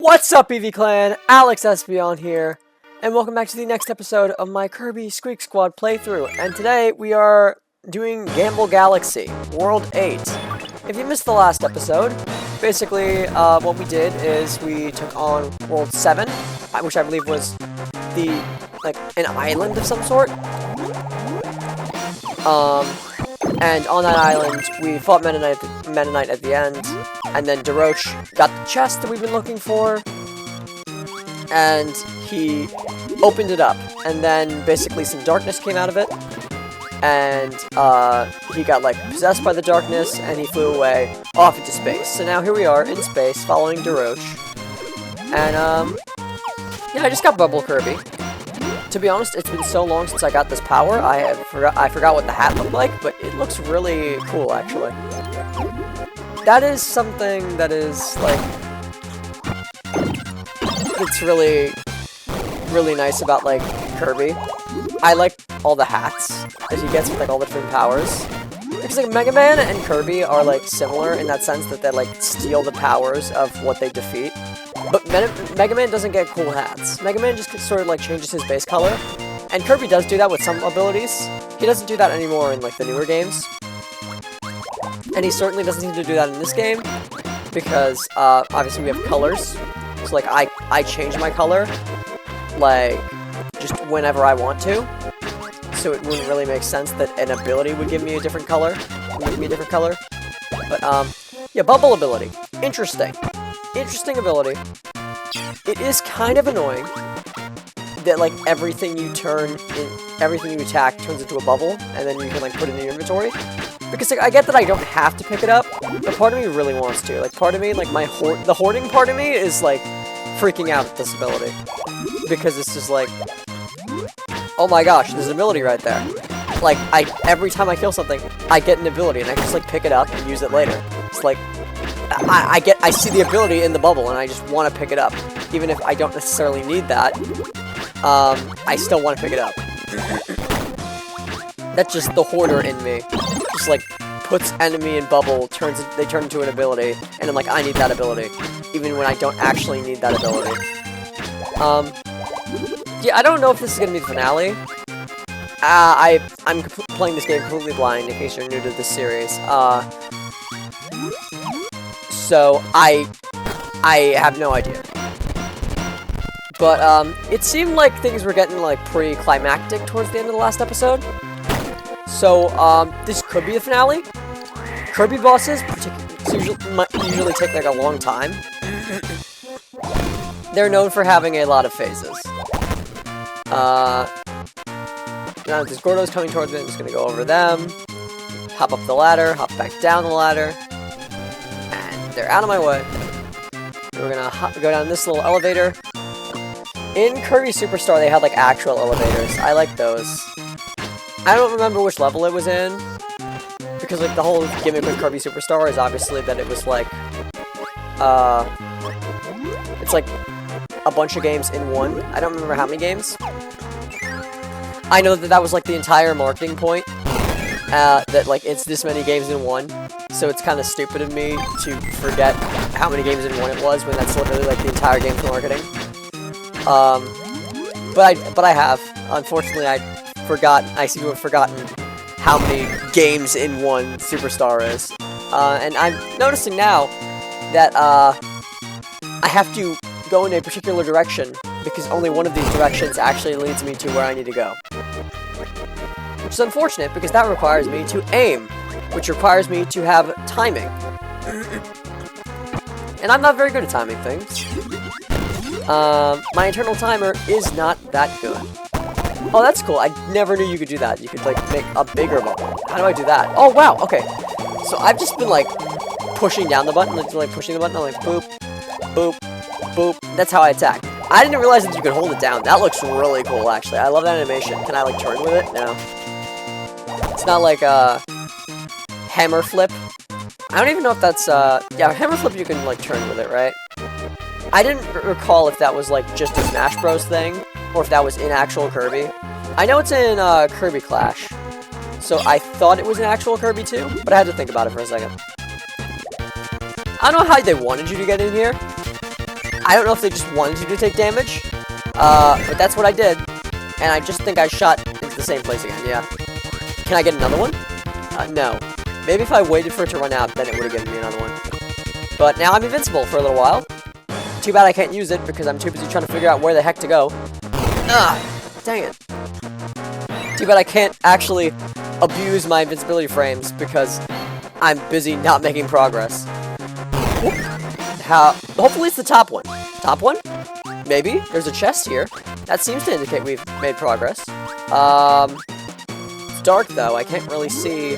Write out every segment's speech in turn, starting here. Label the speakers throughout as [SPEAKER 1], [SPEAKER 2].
[SPEAKER 1] What's up, EV Clan? Alex Espion here, and welcome back to the next episode of my Kirby Squeak Squad playthrough. And today we are doing Gamble Galaxy, World 8. If you missed the last episode, basically what we did is we took on World 7, which I believe was an island of some sort. And on that island, we fought Mennonite at the end, and then Daroach got the chest that we've been looking for, and he opened it up, and then basically some darkness came out of it, and he got possessed by the darkness, and he flew away off into space. So now here we are in space, following Daroach, and yeah, I just got Bubble Kirby. To be honest, it's been so long since I got this power, I forgot what the hat looked like, but it looks really cool, actually. That is something that is, it's really, really nice about, Kirby. I like all the hats that he gets with, all the different powers. Because, Mega Man and Kirby are, similar in that sense that they, steal the powers of what they defeat. But Mega Man doesn't get cool hats. Mega Man just sort of, changes his base color. And Kirby does do that with some abilities. He doesn't do that anymore in, the newer games. And he certainly doesn't need to do that in this game. Because, obviously we have colors. So, I change my color, just whenever I want to. So it wouldn't really make sense that an ability would give me a different color. But, yeah, Bubble ability. Interesting. Interesting ability. It is kind of annoying that everything you attack turns into a bubble, and then you can put it in your inventory. Because I get that I don't have to pick it up, but part of me really wants to. Part of me, the hoarding part of me is freaking out at this ability, because it's just oh my gosh, there's an ability right there. Every time I kill something, I get an ability, and I just pick it up and use it later. It's I see the ability in the bubble, and I just want to pick it up. Even if I don't necessarily need that, I still want to pick it up. That's just the hoarder in me. Just, puts enemy in bubble, they turn into an ability, and I'm I need that ability. Even when I don't actually need that ability. Yeah, I don't know if this is going to be the finale. I'm playing this game completely blind, in case you're new to this series. So, I have no idea. But, it seemed like things were getting, pretty climactic towards the end of the last episode. So, this could be the finale. Kirby bosses usually take, a long time. They're known for having a lot of phases. Now there's Gordos coming towards me, I'm just gonna go over them. Hop up the ladder, hop back down the ladder. They're out of my way. We're gonna go down this little elevator. In Kirby Superstar, they had actual elevators. I like those. I don't remember which level it was in, because the whole gimmick with Kirby Superstar is obviously that it was it's a bunch of games in one. I don't remember how many games. I know that was the entire marketing point. That it's this many games in one. So it's kind of stupid of me to forget how many games in one it was when that's literally the entire game's marketing. But I have. Unfortunately, I seem to have forgotten how many games in one Superstar is. And I'm noticing now that I have to go in a particular direction because only one of these directions actually leads me to where I need to go. Which is unfortunate because that requires me to aim, which requires me to have timing. And I'm not very good at timing things. My internal timer is not that good. Oh, that's cool. I never knew you could do that. You could, make a bigger bubble. How do I do that? Oh, wow. Okay. So I've just been, pushing down the button, pushing the button. I'm boop, boop, boop. That's how I attack. I didn't realize that you could hold it down. That looks really cool, actually. I love that animation. Can I, turn with it? No. It's not like a hammer flip. I don't even know if that's, yeah, hammer flip you can, turn with it, right? I didn't recall if that was, just a Smash Bros. Thing, or if that was in actual Kirby. I know it's in, Kirby Clash. So I thought it was an actual Kirby too, but I had to think about it for a second. I don't know how they wanted you to get in here. I don't know if they just wanted you to take damage, but that's what I did. And I just think I shot into the same place again, yeah. Can I get another one? No. Maybe if I waited for it to run out, then it would have given me another one. But now I'm invincible for a little while. Too bad I can't use it because I'm too busy trying to figure out where the heck to go. Dang it. Too bad I can't actually abuse my invincibility frames because I'm busy not making progress. Hopefully it's the top one. Top one? Maybe. There's a chest here. That seems to indicate we've made progress. It's dark though. I can't really see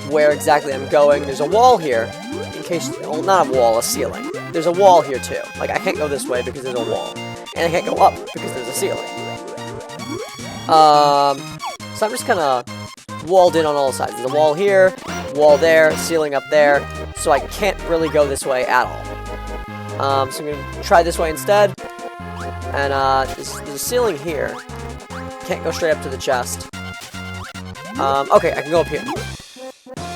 [SPEAKER 1] where exactly I'm going. There's a wall here. In case, well, not a wall, a ceiling. There's a wall here too. Like, I can't go this way because there's a wall. And I can't go up because there's a ceiling. So I'm just kind of walled in on all sides. There's a wall here, wall there, ceiling up there. So I can't really go this way at all. So I'm going to try this way instead. And there's a ceiling here. Can't go straight up to the chest. Okay, I can go up here.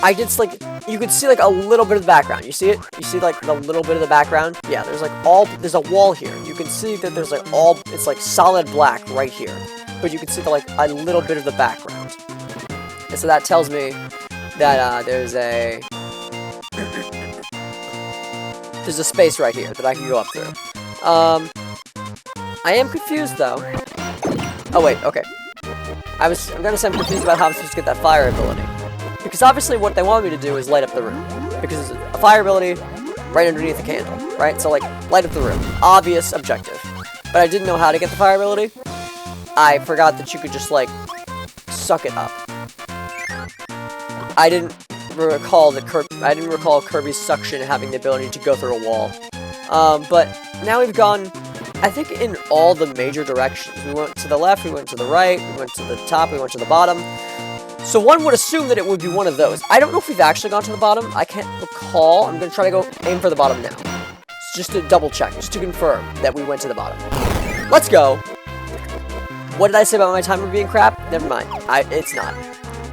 [SPEAKER 1] I did, like, you could see, like, a little bit of the background. You see it? You see, like, the little bit of the background? Yeah, there's, like, there's a wall here. You can see that there's, like, it's, like, solid black right here. But you can see, like, a little bit of the background. And so that tells me that, there's a space right here that I can go up through. I am confused, though. Oh, wait, okay. I'm gonna say I'm confused about how I'm supposed to get that fire ability. Because obviously what they want me to do is light up the room. Because it's a fire ability right underneath the candle, right? So, like, light up the room. Obvious objective. But I didn't know how to get the fire ability. I forgot that you could just, like, suck it up. I didn't recall Kirby's suction having the ability to go through a wall. But now we've gone, I think, in all the major directions. We went to the left, we went to the right, we went to the top, we went to the bottom. So one would assume that it would be one of those. I don't know if we've actually gone to the bottom. I can't recall. I'm going to try to go aim for the bottom now. Just to double check, just to confirm that we went to the bottom. Let's go. What did I say about my timer being crap? Never mind. It's not.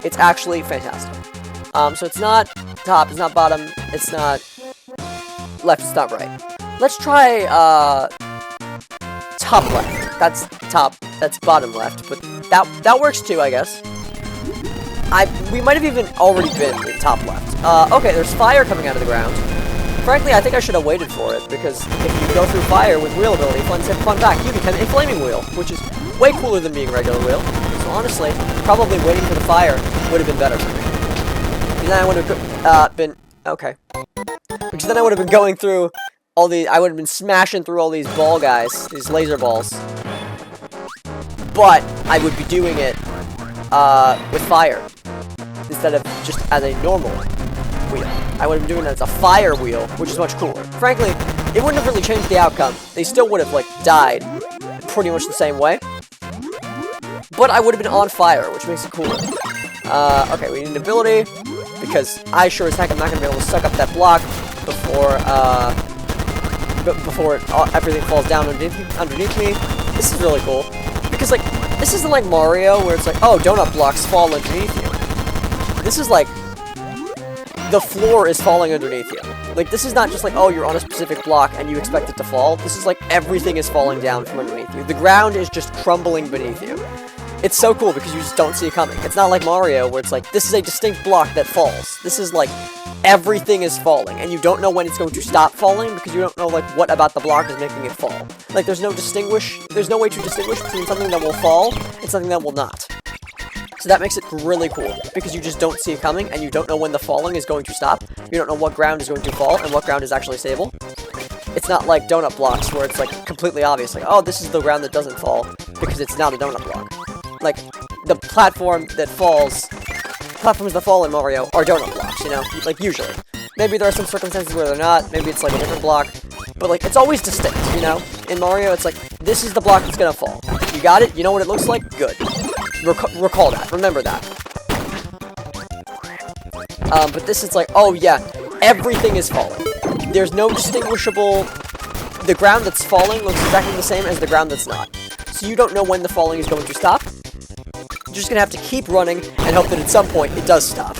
[SPEAKER 1] It's actually fantastic. So it's not top, it's not bottom, it's not left, it's not right. Let's try, top left. That's top, that's bottom left, but that works too, I guess. We might have even already been in top left. Okay, there's fire coming out of the ground. Frankly, I think I should have waited for it, because if you go through fire with wheel ability, fun fact, you become a flaming wheel, which is way cooler than being a regular wheel. So honestly, probably waiting for the fire would have been better for me. Because then I would have been, okay. Because then I would have been going through all the, I would have been smashing through all these ball guys, these laser balls. But I would be doing it, with fire, instead of just as a normal wheel. I would have been doing it as a fire wheel, which is much cooler. Frankly, it wouldn't have really changed the outcome. They still would have, like, died pretty much the same way. But I would have been on fire, which makes it cooler. Okay, we need an ability, because I sure as heck am not going to be able to suck up that block before everything falls down underneath me. This is really cool. Because, like, this isn't like Mario, where it's like, oh, donut blocks fall underneath you. This is like, the floor is falling underneath you. Like, this is not just like, oh, you're on a specific block and you expect it to fall. This is like, everything is falling down from underneath you. The ground is just crumbling beneath you. It's so cool because you just don't see it coming. It's not like Mario, where it's like, this is a distinct block that falls. This is like, everything is falling, and you don't know when it's going to stop falling, because you don't know, like, what about the block is making it fall. Like, there's no way to distinguish between something that will fall and something that will not. So that makes it really cool, because you just don't see it coming, and you don't know when the falling is going to stop. You don't know what ground is going to fall, and what ground is actually stable. It's not like donut blocks, where it's, like, completely obvious, like, oh, this is the ground that doesn't fall, because it's not a donut block. Like, the platforms that fall in Mario are donut blocks, you know? Like, usually. Maybe there are some circumstances where they're not, maybe it's like a different block, but like, it's always distinct, you know? In Mario, it's like, this is the block that's gonna fall. You got it? You know what it looks like? Good. Recall that. Remember that. But this is like, oh yeah, everything is falling. There's no distinguishable... The ground that's falling looks exactly the same as the ground that's not. So you don't know when the falling is going to stop. You're just gonna have to keep running and hope that at some point it does stop.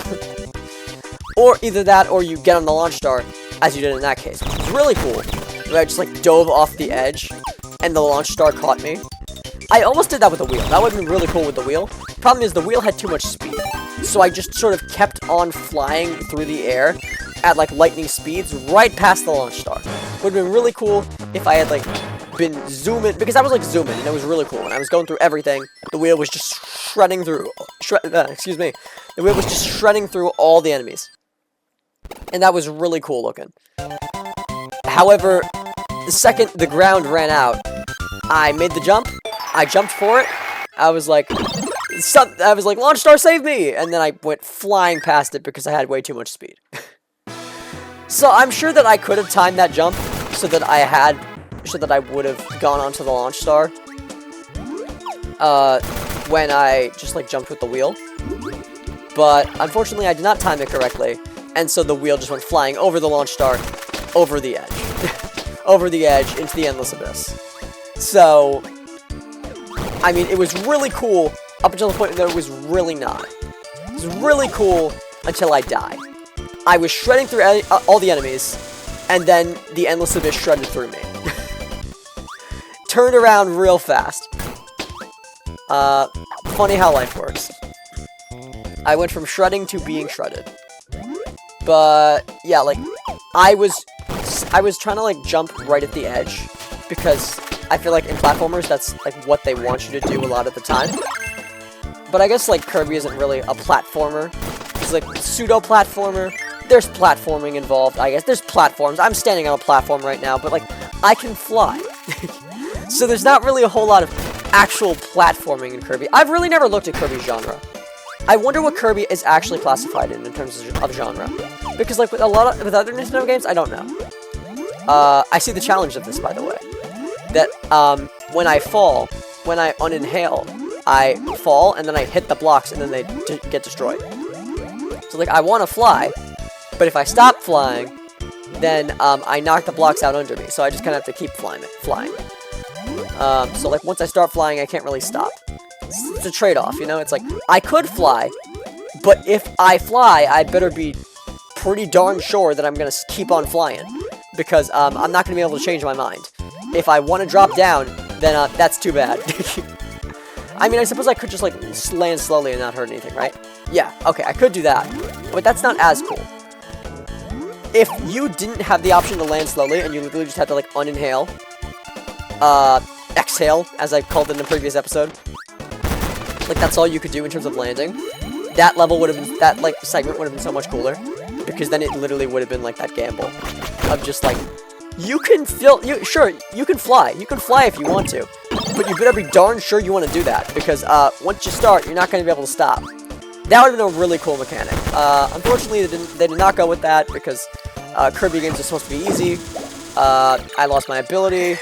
[SPEAKER 1] Or either that, or you get on the launch star, as you did in that case, which is really cool. where I just like dove off the edge and the launch star caught me. I almost did that with the wheel. That would have been really cool with the wheel. Problem is the wheel had too much speed. So I just sort of kept on flying through the air at like lightning speeds right past the launch star. Would have been really cool if I had like been zooming, because I was like zooming and it was really cool. And I was going through everything. The wheel was just shredding through, excuse me. The wheel was just shredding through all the enemies. And that was really cool looking. However, the second the ground ran out, I made the jump. I jumped for it. I was like, launch star, save me! And then I went flying past it because I had way too much speed. So I'm sure that I could have timed that jump so that I would have gone onto the launch star. When I just like jumped with the wheel. But unfortunately I did not time it correctly. And so the wheel just went flying over the launch star, over the edge. Over the edge into the endless abyss. So, I mean, it was really cool up until the point that it was really not. It was really cool until I died. I was shredding through all the enemies, and then the endless abyss shredded through me. Turned around real fast. Funny how life works. I went from shredding to being shredded. But, yeah, like, I was trying to, like, jump right at the edge, because I feel like in platformers, that's, like, what they want you to do a lot of the time. But I guess, like, Kirby isn't really a platformer. It's, like, pseudo-platformer. There's platforming involved, I guess. There's platforms. I'm standing on a platform right now, but, like, I can fly. So there's not really a whole lot of actual platforming in Kirby. I've really never looked at Kirby's genre. I wonder what Kirby is actually classified in terms of genre. Because, like, with other Nintendo games, I don't know. I see the challenge of this, by the way. That, when I fall, when I uninhale, I fall, and then I hit the blocks, and then they get destroyed. So, like, I want to fly, but if I stop flying, then, I knock the blocks out under me. So I just kind of have to keep flying. So, like, once I start flying, I can't really stop. It's a trade-off, you know? It's like, I could fly, but if I fly, I better be pretty darn sure that I'm going to keep on flying. Because, I'm not going to be able to change my mind. If I want to drop down, then, that's too bad. I mean, I suppose I could just, like, land slowly and not hurt anything, right? Yeah, okay, I could do that. But that's not as cool. If you didn't have the option to land slowly, and you literally just had to, like, uninhale, exhale, as I called it in the previous episode, like, that's all you could do in terms of landing, that level would have been, that, like, segment would have been so much cooler, because then it literally would have been, like, that gamble of just, like, you can sure, you can fly if you want to, but you better be darn sure you want to do that, because, once you start, you're not going to be able to stop. That would have been a really cool mechanic. Unfortunately, they did not go with that, because, Kirby games are supposed to be easy. I lost my ability.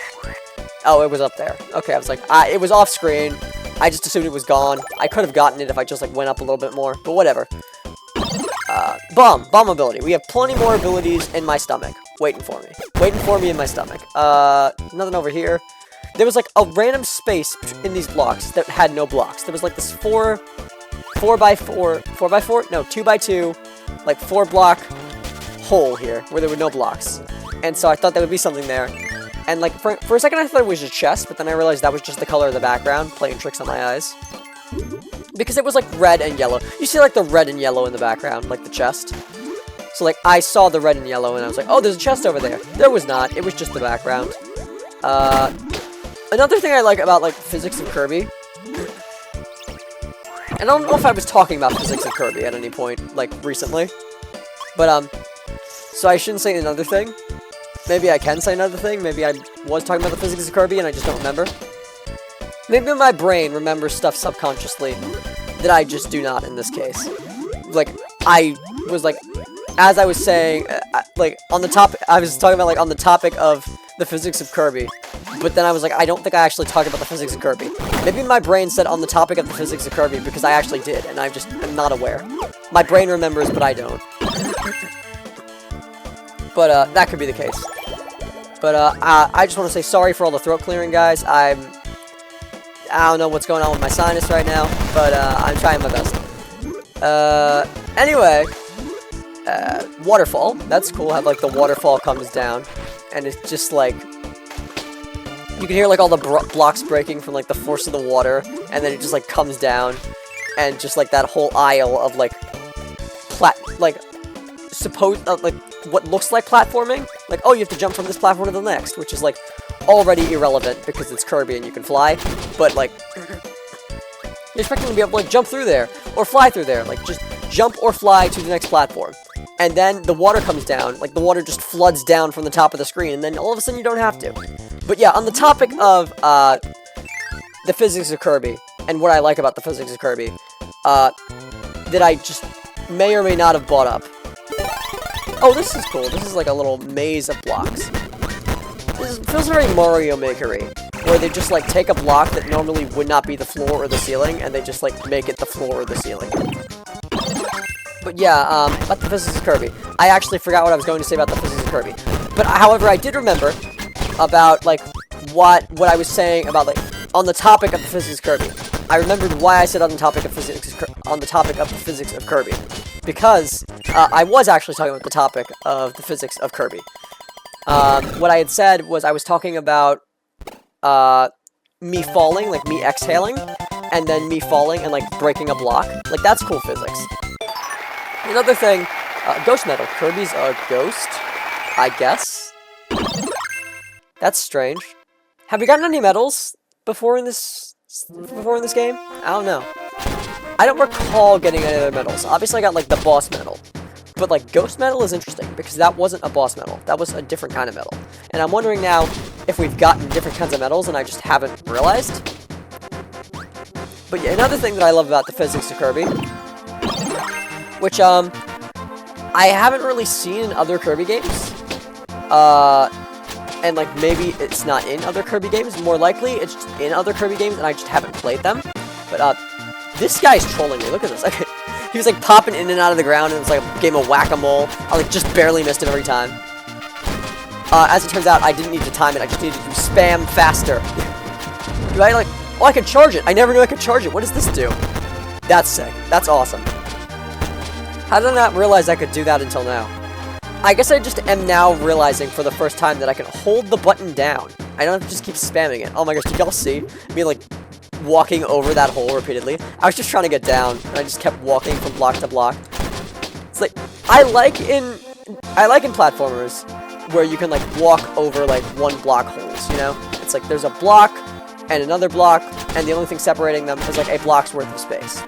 [SPEAKER 1] Oh, it was up there. Okay, I was like, it was off screen. I just assumed it was gone. I could have gotten it if I just, like, went up a little bit more, but whatever. Bomb ability. We have plenty more abilities in my stomach. Waiting for me in my stomach. Nothing over here. There was, like, a random space in these blocks that had no blocks. There was, like, this 2x2, like, 4-block hole here, where there were no blocks. And so I thought there would be something there. And, like, for a second I thought it was a chest, but then I realized that was just the color of the background, playing tricks on my eyes. Because it was, like, red and yellow. You see, like, the red and yellow in the background, like the chest. So, like, I saw the red and yellow, and I was like, oh, there's a chest over there. There was not. It was just the background. Another thing I like about, like, physics of Kirby... And I don't know if I was talking about physics of Kirby at any point, like, recently. But, so I shouldn't say another thing. Maybe I can say another thing. Maybe I was talking about the physics of Kirby and I just don't remember. Maybe my brain remembers stuff subconsciously that I just do not in this case. Like, I was like, as I was saying, like, on the topic, I was talking about, like, on the topic of the physics of Kirby. But then I was like, I don't think I actually talked about the physics of Kirby. Maybe my brain said on the topic of the physics of Kirby because I actually did, and I just am not aware. My brain remembers, but I don't. But, that could be the case. But, I just want to say sorry for all the throat clearing, guys. I don't know what's going on with my sinus right now, but, I'm trying my best. Anyway, waterfall. That's cool how, like, the waterfall comes down. and it's just like you can hear like all the blocks breaking from like the force of the water, and then it just like comes down, and just like that whole aisle of like like what looks like platforming, like, oh, you have to jump from this platform to the next, which is like already irrelevant because it's Kirby and you can fly, but like you're expecting to be able to like jump through there or fly through there, like just jump or fly to the next platform. And then the water comes down, like the water just floods down from the top of the screen, and then all of a sudden you don't have to. But yeah, on the topic of the physics of Kirby, and what I like about the physics of Kirby, that I just may or may not have bought up. Oh, this is cool. This is like a little maze of blocks. This feels very Mario Maker-y, where they just like take a block that normally would not be the floor or the ceiling, and they just like make it the floor or the ceiling. But yeah, about the physics of Kirby. I actually forgot what I was going to say about the physics of Kirby. But however, I did remember about like what I was saying about like on the topic of the physics of Kirby. I remembered why I said on the topic of physics the physics of Kirby, because I was actually talking about the topic of the physics of Kirby. What I had said was I was talking about me falling, like me exhaling, and then me falling and like breaking a block. Like that's cool physics. Another thing, ghost medal. Kirby's a ghost, I guess. That's strange. Have you gotten any medals before in this game? I don't know. I don't recall getting any other medals. Obviously, I got like the boss medal, but like ghost medal is interesting because that wasn't a boss medal. That was a different kind of medal. And I'm wondering now if we've gotten different kinds of medals and I just haven't realized. But yeah, another thing that I love about the physics of Kirby, which I haven't really seen in other Kirby games, and like maybe it's not in other Kirby games, more likely it's just in other Kirby games and I just haven't played them. But this guy's trolling me. Look at this. Like, he was like popping in and out of the ground, and it's like a game of whack-a-mole. I like just barely missed him every time. As it turns out, I didn't need to time it. I just needed to spam faster. Do I like? Oh, I could charge it. I never knew I could charge it. What does this do? That's sick. That's awesome. How did I not realize I could do that until now? I guess I just am now realizing for the first time that I can hold the button down. I don't have to just keep spamming it. Oh my gosh, did y'all see me like walking over that hole repeatedly? I was just trying to get down, and I just kept walking from block to block. It's like I like in platformers where you can like walk over like one block holes, you know? It's like there's a block and another block, and the only thing separating them is like a block's worth of space.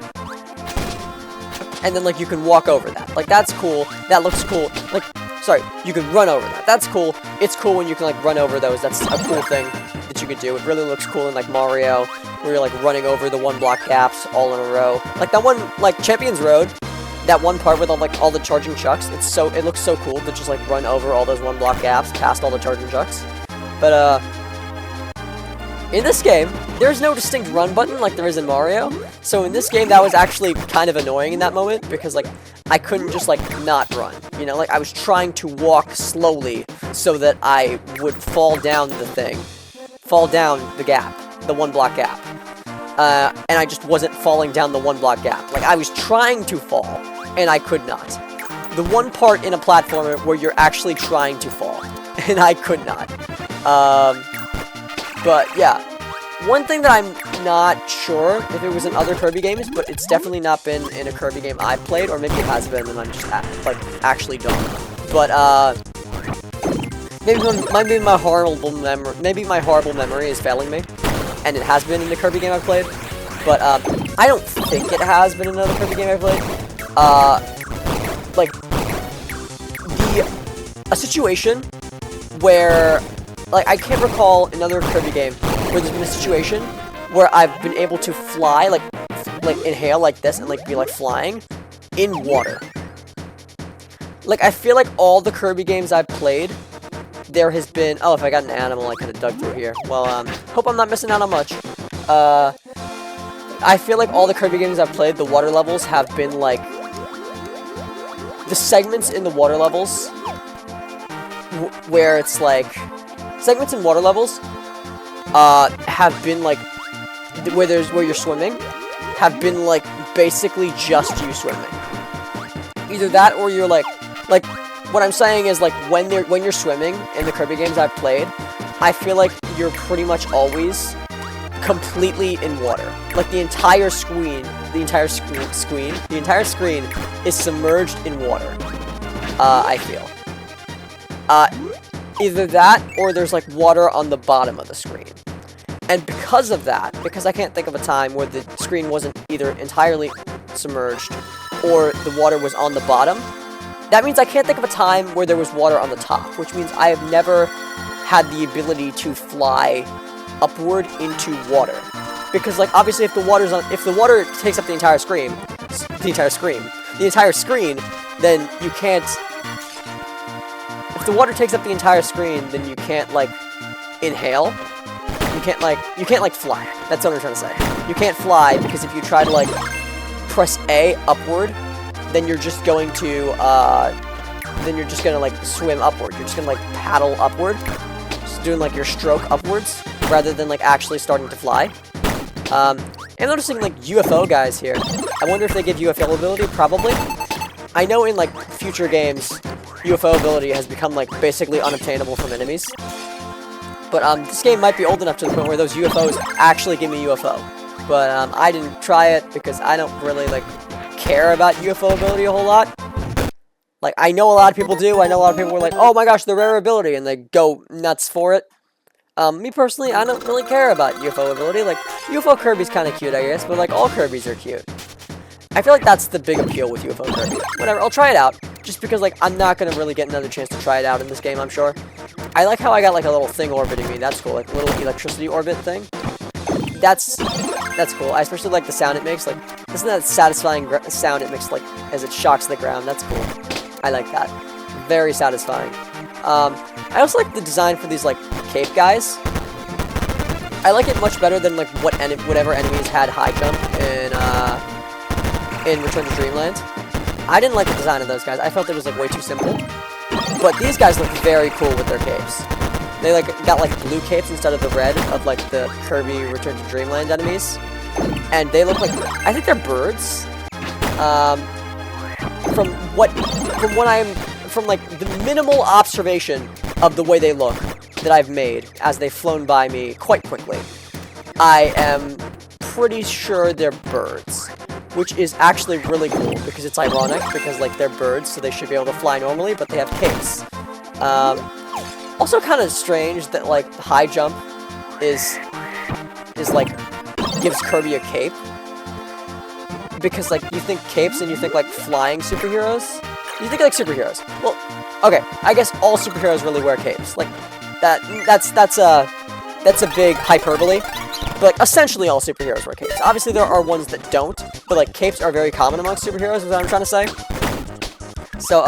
[SPEAKER 1] And then like you can walk over that. Like that's cool. That looks cool. Like, sorry, you can run over that. That's cool. It's cool when you can like run over those. That's a cool thing that you could do. It really looks cool in like Mario, where you're like running over the one block gaps all in a row. Like that one, like Champions Road, that one part with all the charging chucks. It looks so cool to just like run over all those one block gaps past all the charging chucks. But in this game, there's no distinct run button like there is in Mario. So in this game, that was actually kind of annoying in that moment, because like I couldn't just like not run. You know, like I was trying to walk slowly so that I would fall down the gap, the one block gap. And I just wasn't falling down the one block gap. Like I was trying to fall, and I could not. The one part in a platformer where you're actually trying to fall, and I could not. But yeah, one thing that I'm not sure if it was in other Kirby games, but it's definitely not been in a Kirby game I've played, or maybe it has been and I'm just like actually don't. But maybe my horrible memory is failing me, and it has been in the Kirby game I've played. But I don't think it has been in another Kirby game I've played. Like a situation where, like, I can't recall another Kirby game where there's been a situation where I've been able to fly, like inhale like this and like be like flying in water. Like I feel like all the Kirby games I've played, there has been, oh, if I got an animal I could have dug through here. Well, hope I'm not missing out on much. I feel like all the Kirby games I've played, the water levels have been like, the segments in the water levels where it's like, segments in water levels have been like where you're swimming have been like basically just you swimming. Either that or you're like what I'm saying is, like, when you're swimming in the Kirby games I've played, I feel like you're pretty much always completely in water. Like, the entire screen is submerged in water. I feel. Either that, or there's, like, water on the bottom of the screen. And because of that, because I can't think of a time where the screen wasn't either entirely submerged or the water was on the bottom, that means I can't think of a time where there was water on the top, which means I have never had the ability to fly upward into water. Because, like, obviously if the water takes up the entire screen, then you can't... If the water takes up the entire screen, then you can't, like, inhale. You can't, like, fly. That's what I'm trying to say. You can't fly, because if you try to, like, press A upward, then you're just going to, like, swim upward. You're just gonna, like, paddle upward. Just doing, like, your stroke upwards, rather than, like, actually starting to fly. I'm noticing, like, UFO guys here. I wonder if they give UFO ability? Probably. I know in, like, future games, UFO ability has become, like, basically unobtainable from enemies. But, this game might be old enough to the point where those UFOs actually give me UFO. But, I didn't try it because I don't really, like, care about UFO ability a whole lot. Like, I know a lot of people do. I know a lot of people were like, oh my gosh, the rare ability, and they go nuts for it. Me personally, I don't really care about UFO ability. Like, UFO Kirby's kind of cute, I guess, but, like, all Kirbys are cute. I feel like that's the big appeal with UFO Kirby. Whatever, I'll try it out. Just because, like, I'm not gonna really get another chance to try it out in this game, I'm sure. I like how I got, like, a little thing orbiting me. That's cool. Like, a little electricity orbit thing. That's cool. I especially like the sound it makes. Like, isn't that satisfying sound it makes, like, as it shocks the ground? That's cool. I like that. Very satisfying. I also like the design for these, like, cape guys. I like it much better than, like, whatever enemies had high jump in Return to Dreamland. I didn't like the design of those guys. I felt it was, like, way too simple. But these guys look very cool with their capes. They, like, got, like, blue capes instead of the red of, like, the Kirby Return to Dreamland enemies. And they look like, I think they're birds. From like, the minimal observation of the way they look that I've made as they've flown by me quite quickly, I am pretty sure they're birds. Which is actually really cool, because it's ironic, because, like, they're birds, so they should be able to fly normally, but they have capes. Also kind of strange that, like, high jump is like, gives Kirby a cape. Because, like, you think capes and you think, like, flying superheroes? You think, like, superheroes. Well, okay, I guess all superheroes really wear capes. Like, that's a big hyperbole. But, like, essentially all superheroes wear capes. Obviously, there are ones that don't, but, like, capes are very common amongst superheroes, is what I'm trying to say. So,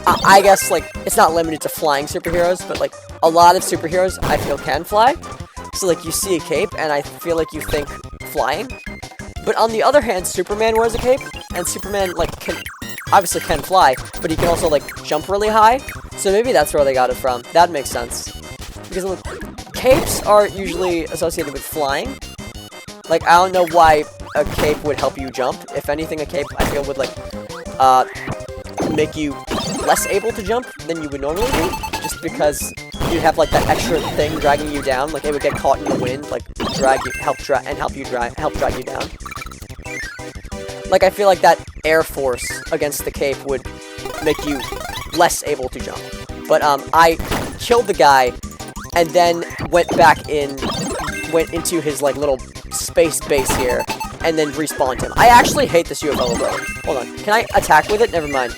[SPEAKER 1] I guess, like, it's not limited to flying superheroes, but, like, a lot of superheroes, I feel, can fly. So, like, you see a cape, and I feel like you think flying. But on the other hand, Superman wears a cape, and Superman, like, obviously can fly, but he can also, like, jump really high. So maybe that's where they got it from. That makes sense. Because, like, capes are usually associated with flying. Like, I don't know why a cape would help you jump. If anything, a cape, I feel, would, like, make you less able to jump than you would normally do. Just because you'd have, like, that extra thing dragging you down. Like, it would get caught in the wind, like, help drag you down. Like, I feel like that air force against the cape would make you less able to jump. But, I killed the guy, and then went into his, like, little space base here, and then respawned him. I actually hate this UFO ability. Hold on. Can I attack with it? Never mind.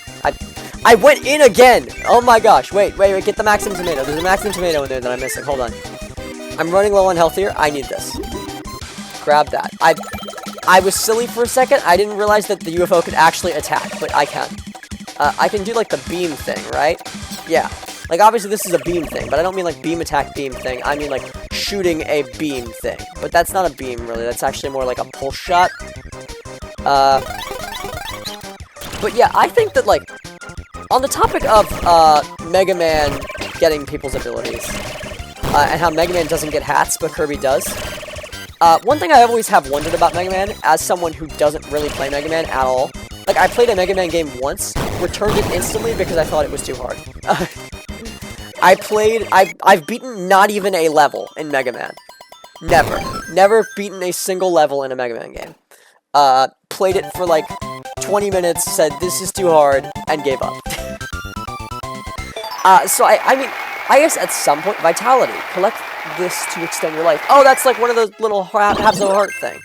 [SPEAKER 1] I went in again! Oh my gosh. Wait, get the maximum tomato. There's a maximum tomato in there that I'm missing. Hold on. I'm running low on health here. I need this. Grab that. I was silly for a second. I didn't realize that the UFO could actually attack, but I can. I can do, like, the beam thing, right? Yeah. Like, obviously this is a beam thing, but I don't mean, like, beam attack beam thing. I mean, like, shooting a beam thing. But that's not a beam, really. That's actually more like a pulse shot. But yeah, I think that, like, on the topic of, Mega Man getting people's abilities, and how Mega Man doesn't get hats, but Kirby does, one thing I always have wondered about Mega Man, as someone who doesn't really play Mega Man at all, Like, I played a Mega Man game once, returned it instantly because I thought it was too hard. I've beaten not even a level in Mega Man. Never beaten a single level in a Mega Man game. Played it for like 20 minutes, said this is too hard, and gave up. So I mean, I guess at some point, Vitality. Collect this to extend your life. Oh, that's like one of those little halves of a heart thing.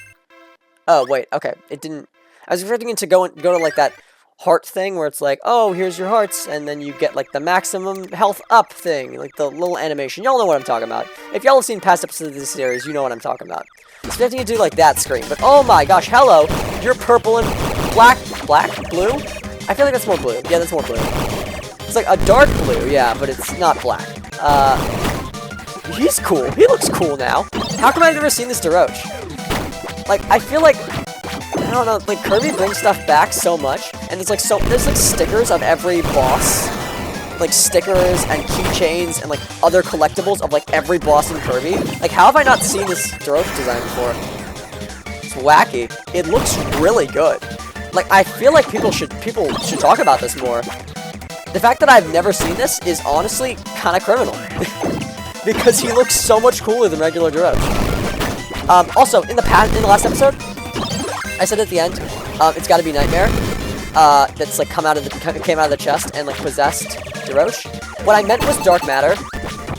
[SPEAKER 1] Oh, wait, okay. It didn't... I was expecting it to go to like that heart thing where it's like, oh, here's your hearts, and then you get like the maximum health up thing, like the little animation. Y'all know what I'm talking about. If y'all have seen past episodes of this series, you know what I'm talking about. I was expecting it to do like that screen, but oh my gosh, hello! You're purple and black, blue? I feel like that's more blue. Yeah, that's more blue. It's like a dark blue, yeah, but it's not black. He's cool. He looks cool now. How come I've never seen this Daroach? Like, I feel like, I don't know, like, Kirby brings stuff back so much, and there's like stickers of every boss, like stickers and keychains and like other collectibles of like every boss in Kirby. Like, how have I not seen this Daroach design before? It's wacky. It looks really good. Like, I feel like people should talk about this more. The fact that I've never seen this is honestly kind of criminal. Because he looks so much cooler than regular Daroach. Also, in the last episode, I said at the end, it's gotta be Nightmare. That's like came out of the chest and like possessed Daroach. What I meant was Dark Matter.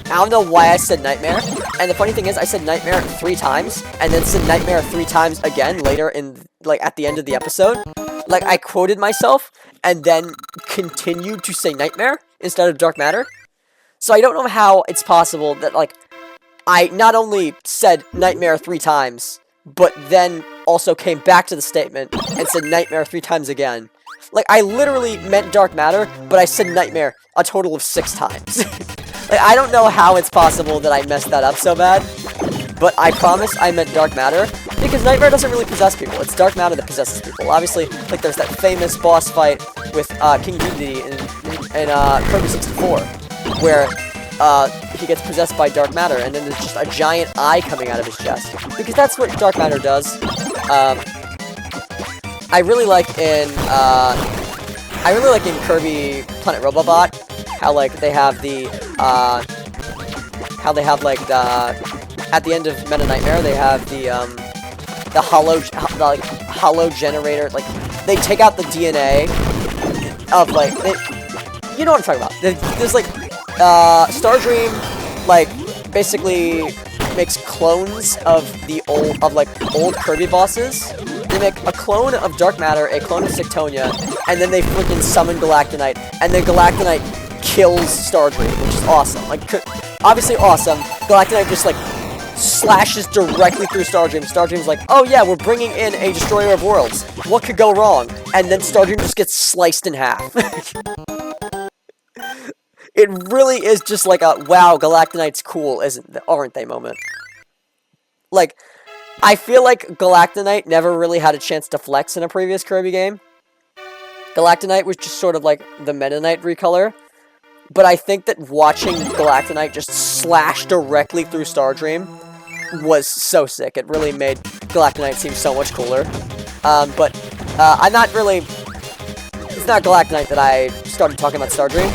[SPEAKER 1] I don't know why I said Nightmare. And the funny thing is, I said Nightmare 3 times, and then said Nightmare 3 times again later in, like, at the end of the episode. Like, I quoted myself, and then continued to say Nightmare instead of Dark Matter. So I don't know how it's possible that, like, I not only said Nightmare 3 times, but then also came back to the statement and said Nightmare 3 times again. Like, I literally meant Dark Matter, but I said Nightmare a total of 6 times. Like, I don't know how it's possible that I messed that up so bad, but I promise I meant Dark Matter, because Nightmare doesn't really possess people. It's Dark Matter that possesses people. Obviously, like, there's that famous boss fight with King Dedede in Kirby 64, where he gets possessed by Dark Matter, and then there's just a giant eye coming out of his chest. Because that's what Dark Matter does. I really like in Kirby Planet Robobot how like they have the at the end of Meta Nightmare they have the hollow generator, like they take out the DNA of like you know what I'm talking about. There's like Stardream like basically makes clones of old Kirby bosses. They make a clone of Dark Matter, a clone of Sictonia, and then they freaking summon Galactonite, and then Galactonite kills Stardream, which is awesome. Like, obviously awesome. Galactonite just, like, slashes directly through Stardream. Stardream's like, oh yeah, we're bringing in a Destroyer of Worlds. What could go wrong? And then Stardream just gets sliced in half. It really is just like a, wow, Galactonite's cool, aren't they moment. Like, I feel like Galactonite never really had a chance to flex in a previous Kirby game. Galactonite was just sort of like the Meta Knight recolor. But I think that watching Galactonite just slash directly through Stardream was so sick. It really made Galactonite seem so much cooler. But I'm not really... It's not Galactonite that I started talking about Stardream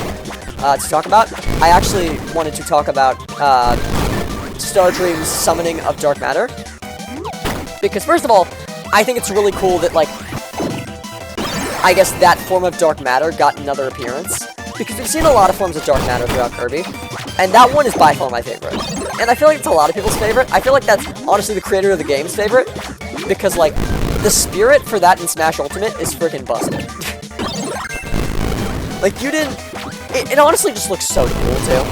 [SPEAKER 1] to talk about. I actually wanted to talk about Stardream's summoning of Dark Matter. Because first of all, I think it's really cool that, like, I guess that form of Dark Matter got another appearance. Because we've seen a lot of forms of Dark Matter throughout Kirby, and that one is by far my favorite. And I feel like it's a lot of people's favorite. I feel like that's honestly the creator of the game's favorite, because, like, the spirit for that in Smash Ultimate is freaking busted. Like, you didn't... It honestly just looks so cool, too.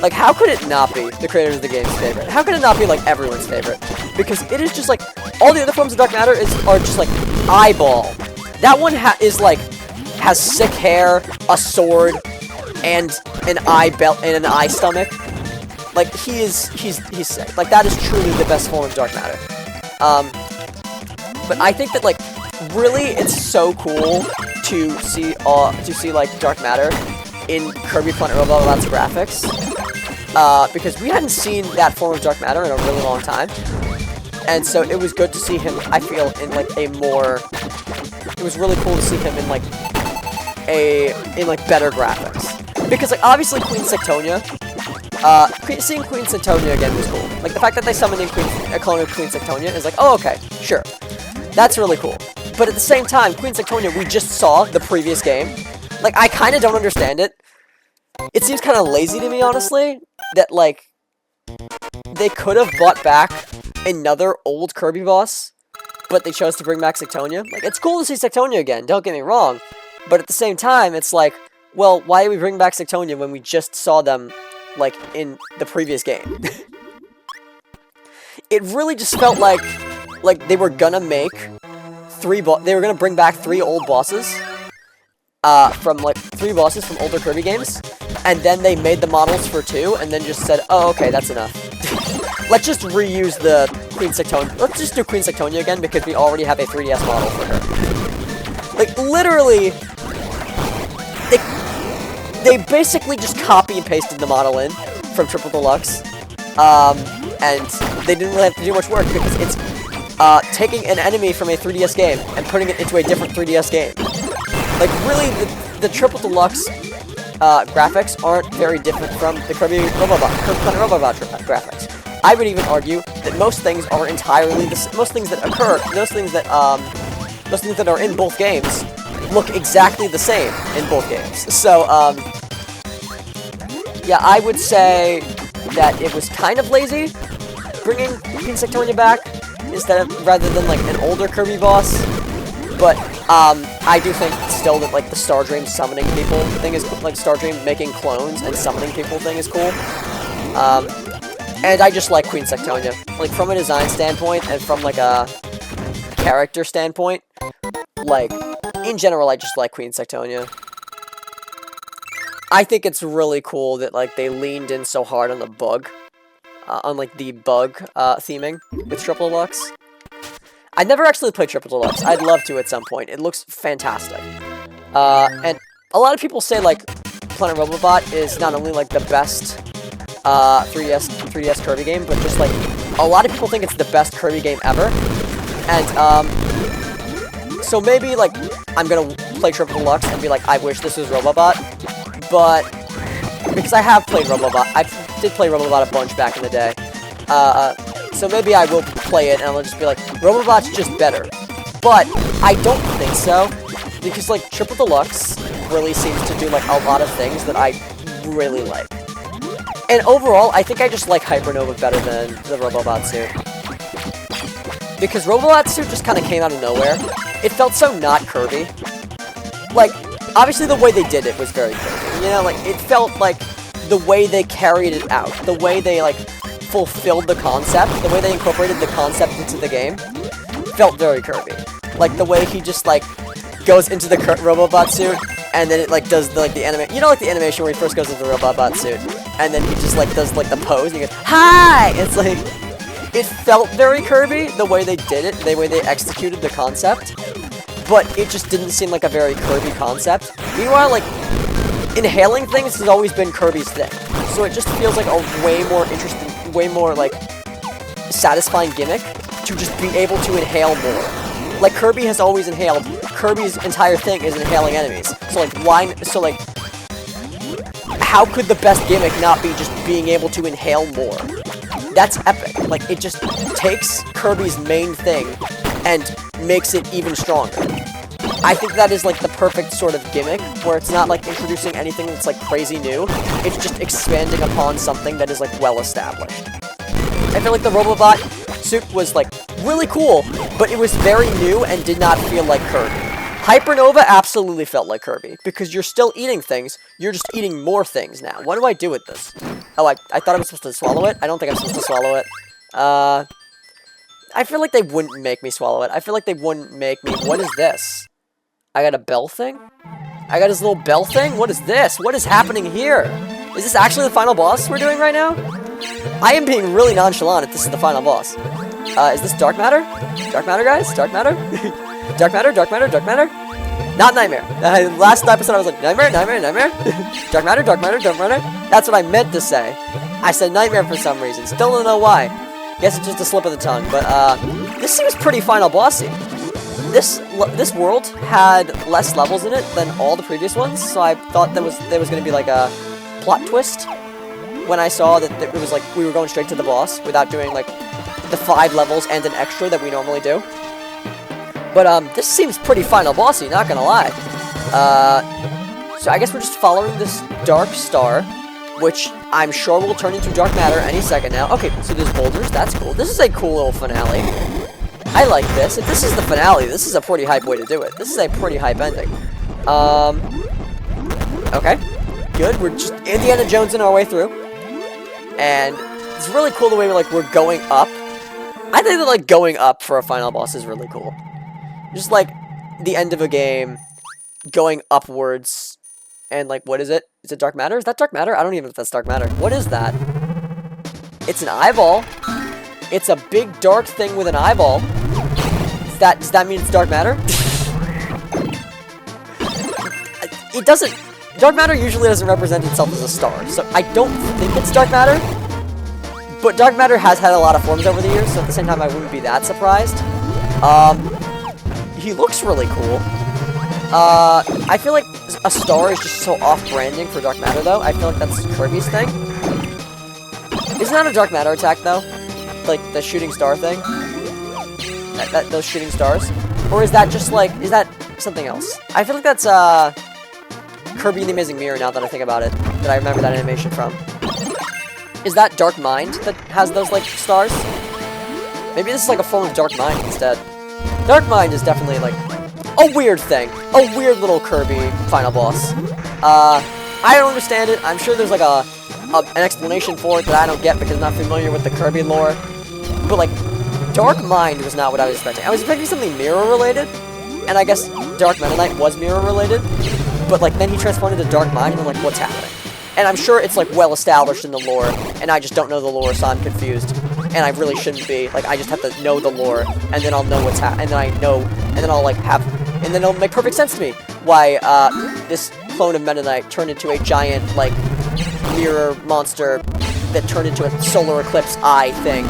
[SPEAKER 1] Like, how could it not be the creator of the game's favorite? How could it not be, like, everyone's favorite? Because it is just, like, all the other forms of Dark Matter are just, like, eyeball. That one has sick hair, a sword, and an eye belt, and an eye stomach. Like, he's sick. Like, that is truly the best form of Dark Matter. But I think that, like, really, it's so cool to see, like, Dark Matter in Kirby Planet Robobot's graphics. Because we hadn't seen that form of Dark Matter in a really long time. And so it was good to see him, I feel, in, like, a more it was really cool to see him in, like, better graphics. Because, like, obviously Queen Sectonia, seeing Queen Sectonia again was cool. Like, the fact that they summoned in a clone of Queen Sectonia is like, oh, okay, sure. That's really cool. But at the same time, Queen Sectonia, we just saw the previous game. Like, I kind of don't understand it. It seems kind of lazy to me, honestly, that, like, they could have brought back another old Kirby boss, but they chose to bring back Sectonia. Like, it's cool to see Sectonia again, don't get me wrong. But at the same time, it's like, well, why did we bring back Sectonia when we just saw them, like, in the previous game? It really just felt like they were gonna make they were gonna bring back 3 old bosses, from older Kirby games, and then they made the models for 2, and then just said, oh, okay, that's enough. Let's just reuse the Queen Sectonia. Let's just do Queen Sectonia again, because we already have a 3DS model for her. Like, literally, they basically just copy and pasted the model in from Triple Deluxe, and they didn't really have to do much work, because it's taking an enemy from a 3DS game and putting it into a different 3DS game. Like, really, the Triple Deluxe graphics aren't very different from the Kirby Planet Robobot graphics. I would even argue that most things are entirely most things that are in both games look exactly the same in both games. So, yeah, I would say that it was kind of lazy bringing Queen Sectonia back rather than like an older Kirby boss. But I do think still that like the Star Dream summoning people thing is like Star Dream making clones and summoning people thing is cool. And I just like Queen Sectonia, like from a design standpoint and from like a character standpoint. Like in general, I just like Queen Sectonia. I think it's really cool that like they leaned in so hard on the bug, on like the bug theming with Triple Deluxe. I never actually played Triple Deluxe. I'd love to at some point. It looks fantastic. And a lot of people say like Planet Robobot is not only like the best 3DS Kirby game, but just like a lot of people think it's the best Kirby game ever. And so maybe like I'm gonna play Triple Deluxe and be like, I wish this was Robobot, but because I have played Robobot, I did play Robobot a bunch back in the day. So maybe I will play it and I'll just be like, Robobot's just better. But I don't think so, because like Triple Deluxe really seems to do like a lot of things that I really like. And overall, I think I just like Hypernova better than the Robobot suit. Because Robobot suit just kind of came out of nowhere. It felt so not Kirby. Like, obviously the way they did it was very Kirby. You know, like, it felt like the way they carried it out, the way they, like, fulfilled the concept, the way they incorporated the concept into the game, felt very Kirby. Like, the way he just, like, goes into the Robobot suit, and then it, like, does, the, like, the animation. You know, like, the animation where he first goes into the Robobot suit, and then he just, like, does, like, the pose, and he goes, hi! It's, like, it felt very Kirby, the way they did it, the way they executed the concept, but it just didn't seem like a very Kirby concept. Meanwhile, like, inhaling things has always been Kirby's thing, so it just feels like a way more interesting, way more, like, satisfying gimmick to just be able to inhale more. Like, Kirby has always inhaled. Kirby's entire thing is inhaling enemies. So, like, why, so, like, how could the best gimmick not be just being able to inhale more? That's epic. Like, it just takes Kirby's main thing and makes it even stronger. I think that is, like, the perfect sort of gimmick, where it's not, like, introducing anything that's, like, crazy new. It's just expanding upon something that is, like, well-established. I feel like the Robobot suit was, like, really cool, but it was very new and did not feel like Kirby. Hypernova absolutely felt like Kirby, because you're still eating things, you're just eating more things now. What do I do with this? Oh, I thought I was supposed to swallow it? I don't think I'm supposed to swallow it. I feel like they wouldn't make me swallow it. I feel like they wouldn't make me. What is this? I got a bell thing? I got this little bell thing? What is this? What is happening here? Is this actually the final boss we're doing right now? I am being really nonchalant if this is the final boss. Is this Dark Matter? Dark Matter, guys? Dark Matter? Dark Matter, Dark Matter, Dark Matter? Not Nightmare. Last episode I was like, Nightmare, Nightmare, Nightmare? Dark Matter, Dark Matter, Dark Matter? That's what I meant to say. I said Nightmare for some reason. Still don't know why. Guess it's just a slip of the tongue. But, this seems pretty final bossy. this world had less levels in it than all the previous ones, so I thought there was going to be like a plot twist when I saw that it was like we were going straight to the boss without doing like the 5 levels and an extra that we normally do. But this seems pretty final bossy, not gonna lie. So I guess we're just following this dark star, which I'm sure will turn into dark matter any second now. Okay, so there's boulders, that's cool. This is a cool little finale. I like this. If this is the finale, this is a pretty hype way to do it. This is a pretty hype ending. Okay, good. We're just Indiana Jonesing our way through. And it's really cool the way we're going up. I think that like going up for a final boss is really cool. Just like the end of a game, going upwards, and like what is it? Is it dark matter? Is that dark matter? I don't even know if that's dark matter. What is that? It's an eyeball. It's a big dark thing with an eyeball. Does that mean it's dark matter? It doesn't. Dark matter usually doesn't represent itself as a star, so I don't think it's dark matter. But dark matter has had a lot of forms over the years, so at the same time I wouldn't be that surprised. He looks really cool. I feel like a star is just so off-branding for dark matter, though. I feel like that's Kirby's thing. Isn't that a dark matter attack, though? Like the shooting star thing? Those shooting stars? Or is that just like, is that something else? I feel like that's, Kirby and the Amazing Mirror, now that I think about it, that I remember that animation from. Is that Dark Mind that has those, like, stars? Maybe this is like a form of Dark Mind instead. Dark Mind is definitely, like, a weird thing. A weird little Kirby final boss. I don't understand it. I'm sure there's, like, an explanation for it that I don't get because I'm not familiar with the Kirby lore. But, like, Dark Mind was not what I was expecting. I was expecting something mirror-related, and I guess Dark Meta Knight was mirror-related. But, like, then he transformed into Dark Mind, and I'm like, what's happening? And I'm sure it's, like, well-established in the lore, and I just don't know the lore, so I'm confused. And I really shouldn't be. Like, I just have to know the lore, and then I'll know what's happening, and then I know, and then I'll, like, and then it'll make perfect sense to me why, this clone of Meta Knight turned into a giant, like, mirror monster that turned into a solar eclipse eye thing.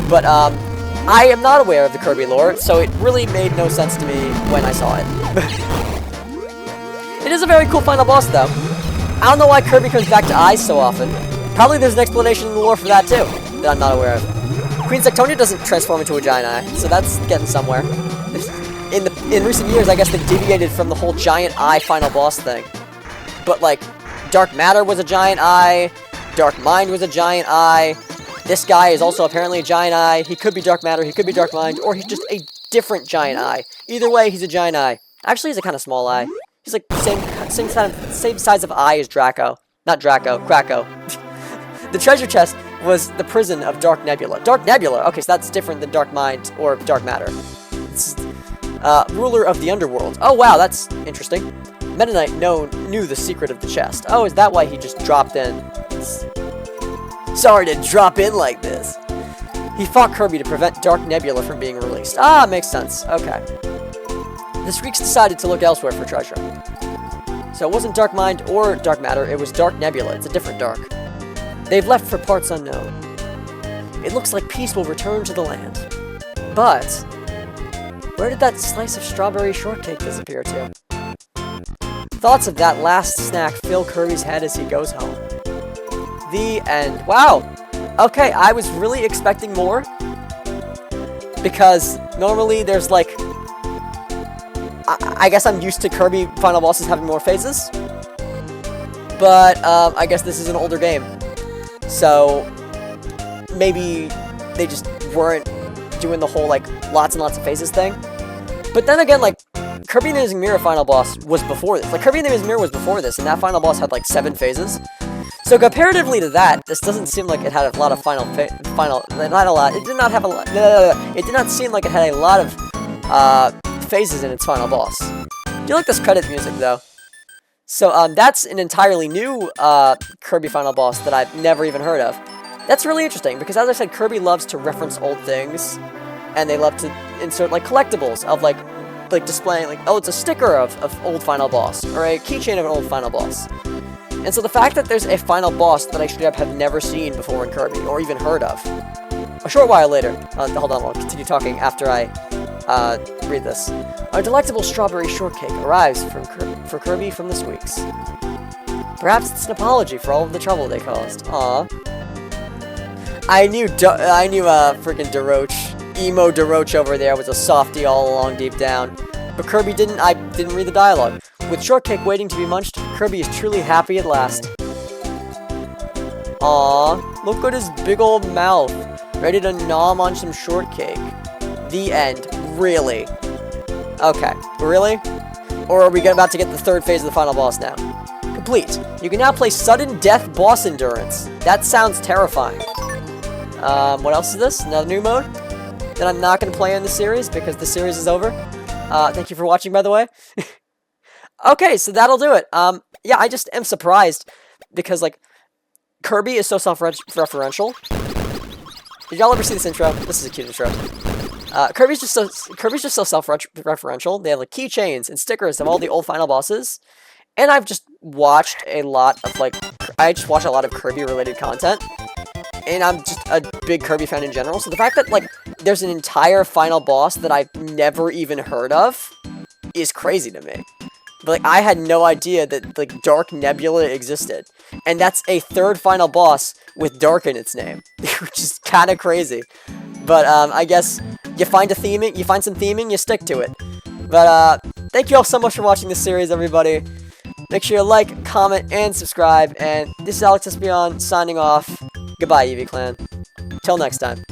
[SPEAKER 1] But, I am not aware of the Kirby lore, so it really made no sense to me when I saw it. It is a very cool final boss, though. I don't know why Kirby comes back to eyes so often. Probably there's an explanation in the lore for that, too, that I'm not aware of. Queen Sectonia doesn't transform into a giant eye, so that's getting somewhere. In recent years, I guess they've deviated from the whole giant eye final boss thing. But, like, Dark Matter was a giant eye, Dark Mind was a giant eye, this guy is also apparently a giant eye, he could be Dark Matter, he could be Dark Mind, or he's just a different giant eye. Either way, he's a giant eye. Actually, he's a kind of small eye. He's like same size of eye as Draco. Not Draco, Krakow. The treasure chest was the prison of Dark Nebula. Dark Nebula! Okay, so that's different than Dark Mind or Dark Matter. It's, ruler of the underworld. Oh wow, that's interesting. Meta Knight knew the secret of the chest. Oh, is that why he just dropped in? Sorry to drop in like this. He fought Kirby to prevent Dark Nebula from being released. Ah, makes sense. Okay. The Squeaks decided to look elsewhere for treasure. So it wasn't Dark Mind or Dark Matter, it was Dark Nebula. It's a different dark. They've left for parts unknown. It looks like peace will return to the land. But where did that slice of strawberry shortcake disappear to? Thoughts of that last snack fill Kirby's head as he goes home. The end. Wow! Okay, I was really expecting more. Because normally there's like... I guess I'm used to Kirby final bosses having more phases. But, I guess this is an older game. So, maybe they just weren't doing the whole, like, lots and lots of phases thing. But then again, like, Kirby and the Amazing Mirror final boss was before this. Like, Kirby and the Amazing Mirror was before this, and that final boss had, like, 7 phases. So, comparatively to that, this doesn't seem like it had a lot of it did not have a lot, it did not seem like it had a lot of, phases in its final boss. I do like this credit music, though. So, that's an entirely new, Kirby final boss that I've never even heard of. That's really interesting, because as I said, Kirby loves to reference old things, and they love to insert, like, collectibles of, like displaying, like, oh, it's a sticker of old final boss, or a keychain of an old final boss. And so the fact that there's a final boss that I straight up have never seen before in Kirby, or even heard of. A short while later, hold on, I'll continue talking after I read this. Our delectable strawberry shortcake arrives for Kirby from the Squeaks. Perhaps it's an apology for all of the trouble they caused. Aw. I knew freaking Daroach, emo Daroach over there was a softie all along deep down. But Kirby didn't. I didn't read the dialogue. With shortcake waiting to be munched, Kirby is truly happy at last. Aw, look at his big old mouth, ready to nom on some shortcake. The end. Really? Okay, really? Or are we about to get the third phase of the final boss now? Complete. You can now play sudden death boss endurance. That sounds terrifying. What else is this? Another new mode that I'm not going to play in the series because the series is over. Thank you for watching, by the way. Okay, so that'll do it. Yeah, I just am surprised because, like, Kirby is so self-referential. Did y'all ever see this intro? This is a cute intro. Kirby's just so self-referential. They have, like, keychains and stickers of all the old final bosses. And I've just watched a lot of, like, I just watch a lot of Kirby-related content. And I'm just a big Kirby fan in general. So the fact that, like, there's an entire final boss that I've never even heard of is crazy to me. But, like, I had no idea that, like, Dark Nebula existed. And that's a third final boss with Dark in its name. Which is kind of crazy. But, I guess you find some theming, you stick to it. But, thank you all so much for watching this series, everybody. Make sure you like, comment, and subscribe. And this is Alex Espion signing off. Goodbye, Eevee Clan. Till next time.